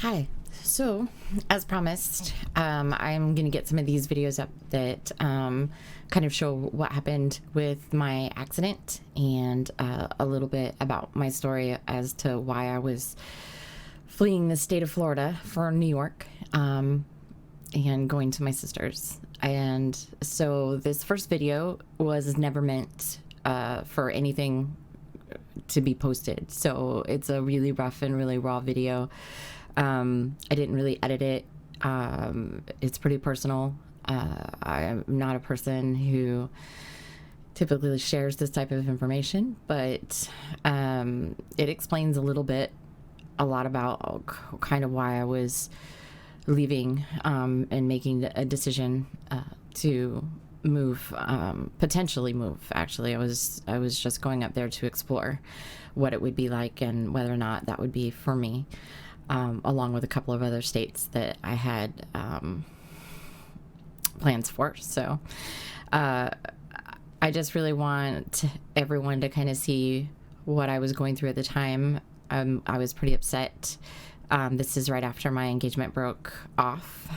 Hi. So, as promised, I'm going to get some of these videos up that kind of show what happened with my accident and a little bit about my story as to why I was fleeing the state of Florida for New York and going to my sister's. And so, this first video was never meant for anything to be posted. So, it's a really rough and really raw video. I didn't really edit it. It's pretty personal. I'm not a person who typically shares this type of information, but it explains a lot about kind of why I was leaving and making a decision to move, potentially move. Actually, I was just going up there to explore what it would be like and whether or not that would be for me. Along with a couple of other states that I had plans for. So I just really want everyone to kind of see what I was going through at the time. I was pretty upset. This is right after my engagement broke off,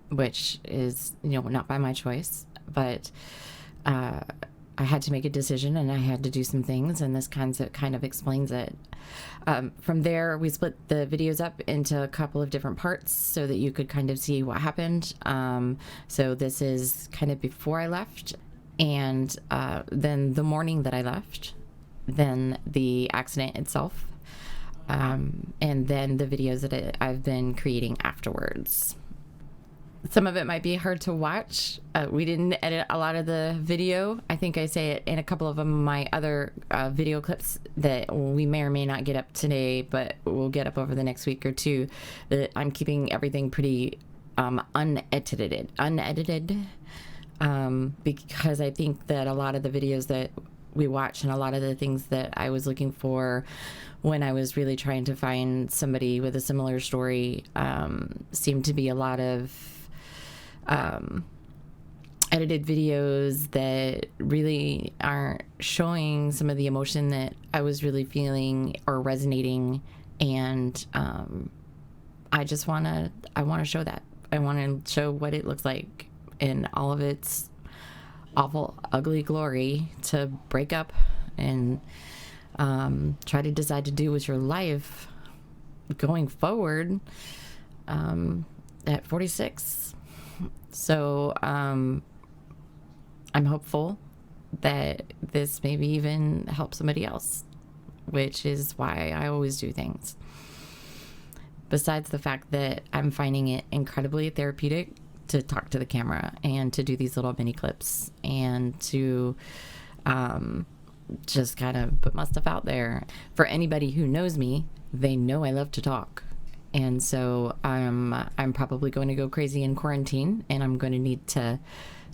which is, not by my choice, but I had to make a decision and I had to do some things, and this kind of explains it. From there, we split the videos up into a couple of different parts so that you could kind of see what happened. So this is kind of before I left, and then the morning that I left, then the accident itself, and then the videos that I've been creating afterwards. Some of it might be hard to watch. We didn't edit a lot of the video. I think I say it in a couple of my other video clips that we may or may not get up today, but we'll get up over the next week or two. That I'm keeping everything pretty unedited, because I think that a lot of the videos that we watch and a lot of the things that I was looking for when I was really trying to find somebody with a similar story seemed to be a lot of edited videos that really aren't showing some of the emotion that I was really feeling or resonating. And I want to show that. I want to show what it looks like in all of its awful, ugly glory to break up and try to decide to do with your life going forward at 46. So I'm hopeful that this maybe even helps somebody else, which is why I always do things. Besides the fact that I'm finding it incredibly therapeutic to talk to the camera and to do these little mini clips and to just kind of put my stuff out there. For anybody who knows me, they know I love to talk. And so I'm probably going to go crazy in quarantine, and I'm going to need to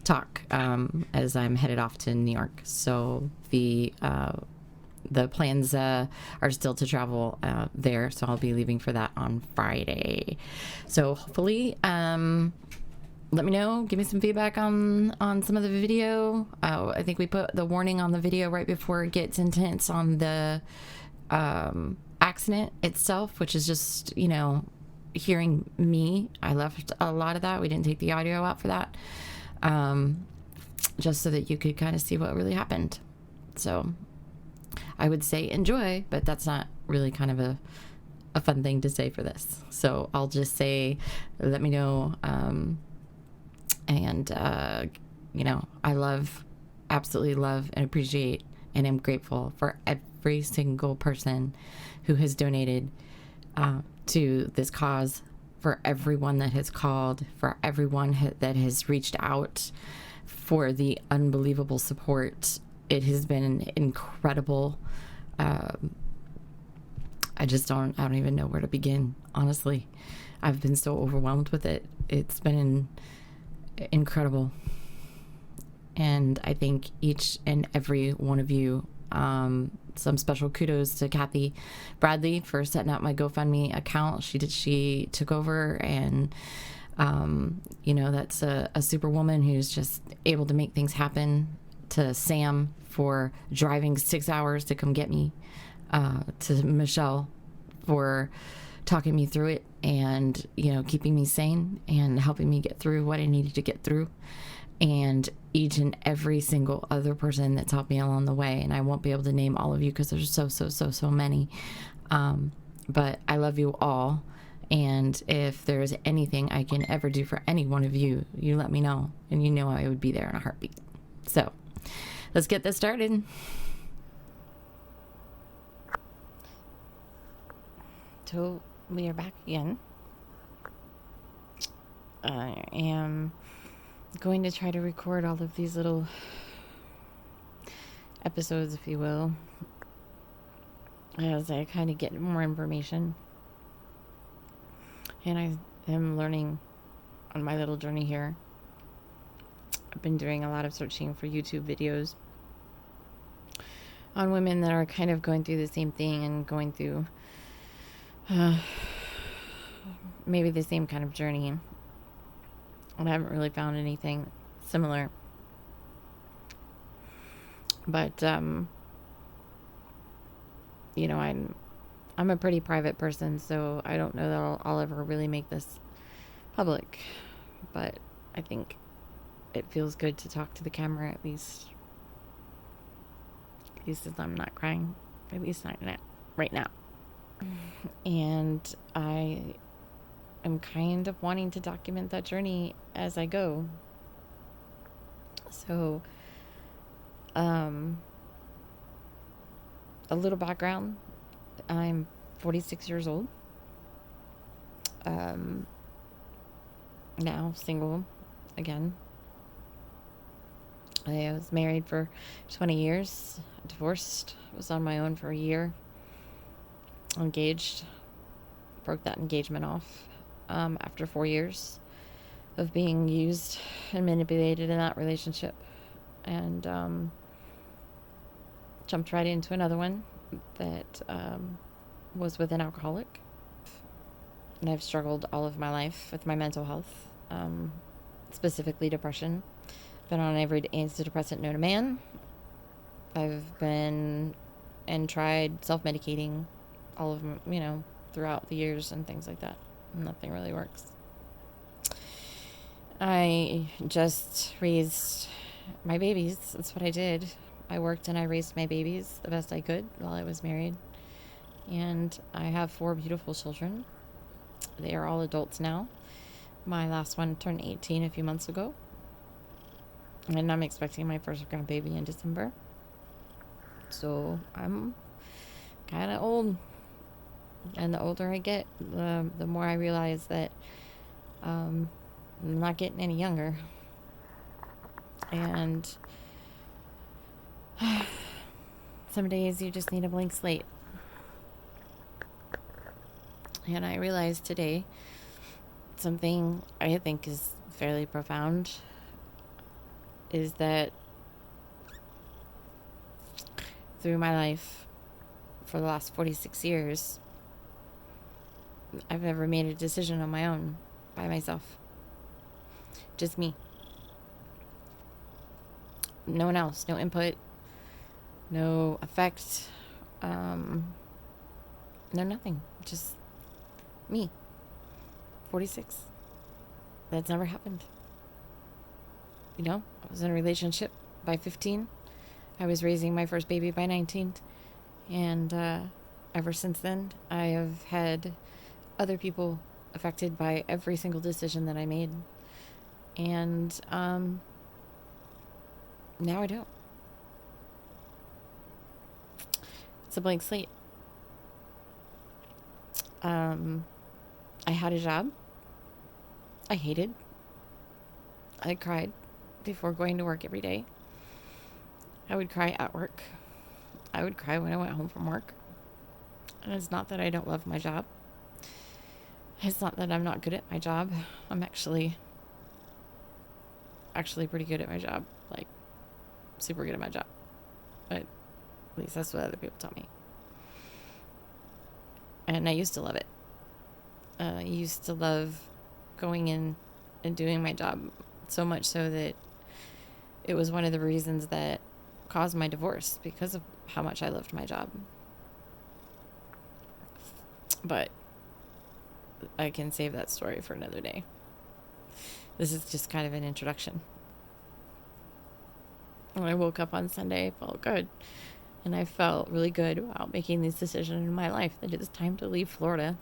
talk as I'm headed off to New York. So the plans are still to travel there, so I'll be leaving for that on Friday. So hopefully, let me know. Give me some feedback on some of the video. I think we put the warning on the video right before it gets intense on the accident itself, which is just, hearing me. I left a lot of that. We didn't take the audio out for that, just so that you could kind of see what really happened. So I would say enjoy, but that's not really kind of a fun thing to say for this. So I'll just say, let me know. I absolutely love and appreciate and am grateful for every single person who has donated to this cause, for everyone that has called, for everyone that has reached out, for the unbelievable support. It has been incredible. I don't even know where to begin, honestly. I've been so overwhelmed with it. It's been incredible. And I think each and every one of you, some special kudos to Kathy Bradley for setting up my GoFundMe account. She took over, and that's a superwoman who's just able to make things happen. To Sam for driving 6 hours to come get me, to Michelle for talking me through it and, you know, keeping me sane and helping me get through what I needed to get through. And each and every single other person that's helped me along the way. And I won't be able to name all of you because there's so many. But I love you all. And if there's anything I can ever do for any one of you, you let me know. And you know I would be there in a heartbeat. So let's get this started. So we are back again. I am going to try to record all of these little episodes, if you will, as I kind of get more information. And I am learning on my little journey here. I've been doing a lot of searching for YouTube videos on women that are kind of going through the same thing and going through maybe the same kind of journey. And I haven't really found anything similar. But, you know, I'm a pretty private person, so I don't know that I'll ever really make this public. But I think it feels good to talk to the camera at least. At least as I'm not crying. At least not right now. And I am kind of wanting to document that journey as I go. So, a little background. I'm 46 years old. Now single again. I was married for 20 years, divorced, was on my own for a year, engaged, broke that engagement off after 4 years of being used and manipulated in that relationship, and jumped right into another one that was with an alcoholic. And I've struggled all of my life with my mental health, specifically depression. Been on every antidepressant known to man. I've been and tried self-medicating all of them, you know, throughout the years and things like that. Nothing really works. I just raised my babies. That's what I did. I worked and I raised my babies the best I could while I was married. And I have 4 beautiful children. They are all adults now. My last one turned 18 a few months ago. And I'm expecting my first grandbaby in December. So I'm kind of old. And the older I get, the more I realize that I'm not getting any younger. And some days you just need a blank slate. And I realized today something I think is fairly profound is that through my life for the last 46 years, I've never made a decision on my own by myself. Just me. No one else. No input. No effect. No nothing. Just me. 46. That's never happened. You know, I was in a relationship by 15. I was raising my first baby by 19. And ever since then, I have had other people affected by every single decision that I made. And now I don't. It's a blank slate. I had a job I hated. I cried before going to work every day. I would cry at work. I would cry when I went home from work. And it's not that I don't love my job. It's not that I'm not good at my job. I'm actually pretty good at my job. Like, super good at my job. But at least that's what other people tell me. And I used to love it. I used to love going in and doing my job, so much so that it was one of the reasons that caused my divorce, because of how much I loved my job. But I can save that story for another day. This is just kind of an introduction. When I woke up on Sunday, I felt good. And I felt really good about making these decisions in my life that it's time to leave Florida.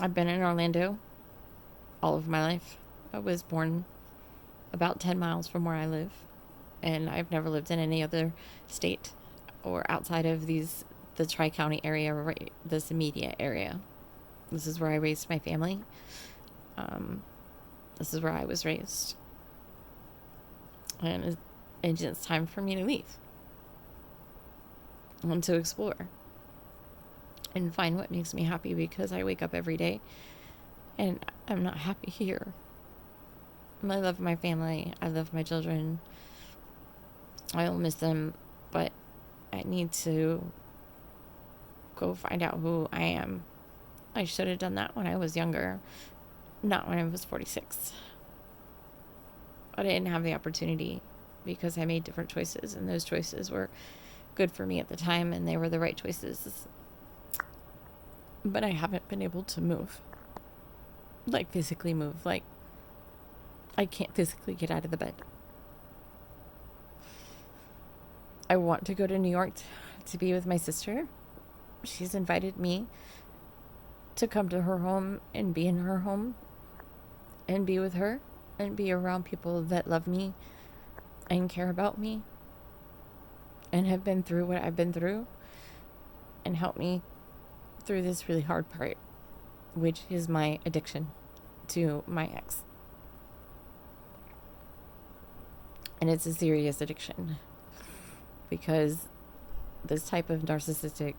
I've been in Orlando all of my life. I was born about 10 miles from where I live. And I've never lived in any other state or outside of the Tri-County area, right, this immediate area. This is where I raised my family. This is where I was raised. And it's time for me to leave. And to explore. And find what makes me happy, because I wake up every day and I'm not happy here. I love my family. I love my children. I will miss them, but I need to go find out who I am. I should have done that when I was younger, not when I was 46. But I didn't have the opportunity because I made different choices, and those choices were good for me at the time, and they were the right choices. But I haven't been able to move. Like, physically move. Like, I can't physically get out of the bed. I want to go to New York to be with my sister. She's invited me to come to her home and be in her home and be with her and be around people that love me and care about me and have been through what I've been through and help me through this really hard part, which is my addiction to my ex. And it's a serious addiction, because this type of narcissistic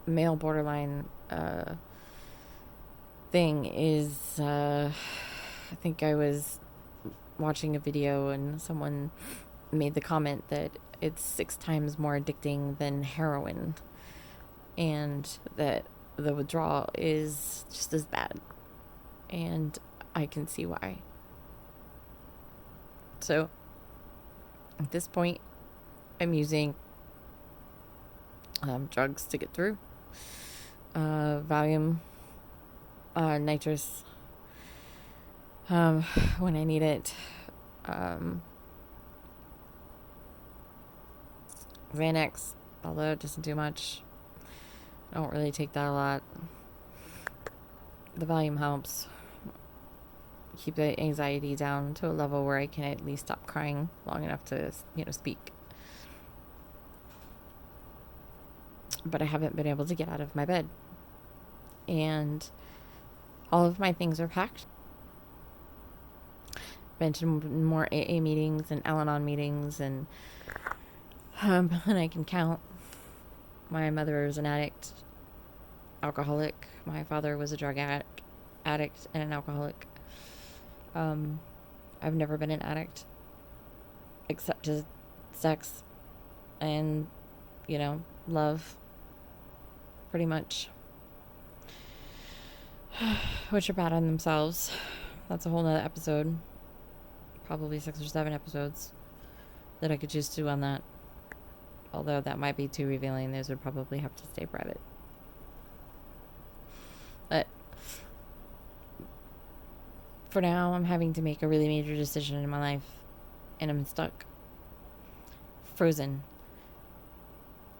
male borderline thing is, I think I was watching a video and someone made the comment that it's 6 times more addicting than heroin, and that the withdrawal is just as bad. And I can see why. So at this point, I'm using drugs to get through. Valium, nitrous, when I need it. Xanax, although it doesn't do much. I don't really take that a lot. The Valium helps keep the anxiety down to a level where I can at least stop crying long enough to, speak. But I haven't been able to get out of my bed. And all of my things are packed. Been to more AA meetings and Al-Anon meetings, and I can count. My mother is an addict, alcoholic. My father was a drug addict and an alcoholic. I've never been an addict, except to sex and, love, pretty much, which are bad on themselves. That's a whole nother episode, probably 6 or 7 episodes that I could choose to do on that. Although that might be too revealing. Those would probably have to stay private. But for now, I'm having to make a really major decision in my life. And I'm stuck. Frozen.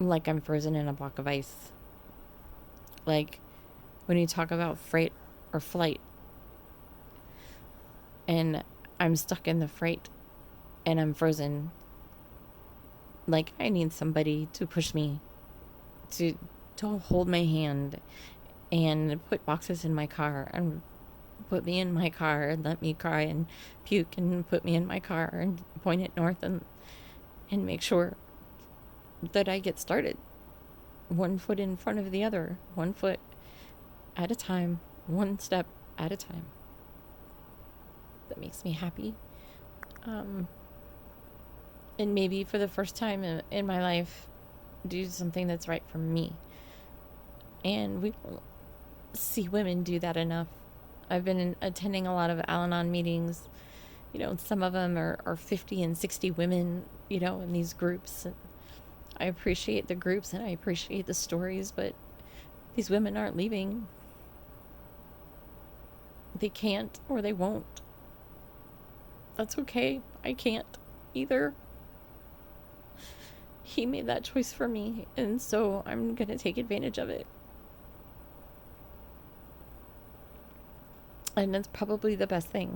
Like I'm frozen in a block of ice. Like when you talk about freight or flight. And I'm stuck in the freight. And I'm frozen. Like, I need somebody to push me, to hold my hand and put boxes in my car and put me in my car and let me cry and puke and put me in my car and point it north and make sure that I get started. 1 foot in front of the other, 1 foot at a time, 1 step at a time. That makes me happy. And maybe for the first time in my life, do something that's right for me. And we don't see women do that enough. I've been attending a lot of Al-Anon meetings. Some of them are 50 and 60 women, in these groups. And I appreciate the groups and I appreciate the stories, but These women aren't leaving. They can't, or they won't. That's okay. I can't either. He made that choice for me, and so I'm gonna take advantage of it. And it's probably the best thing.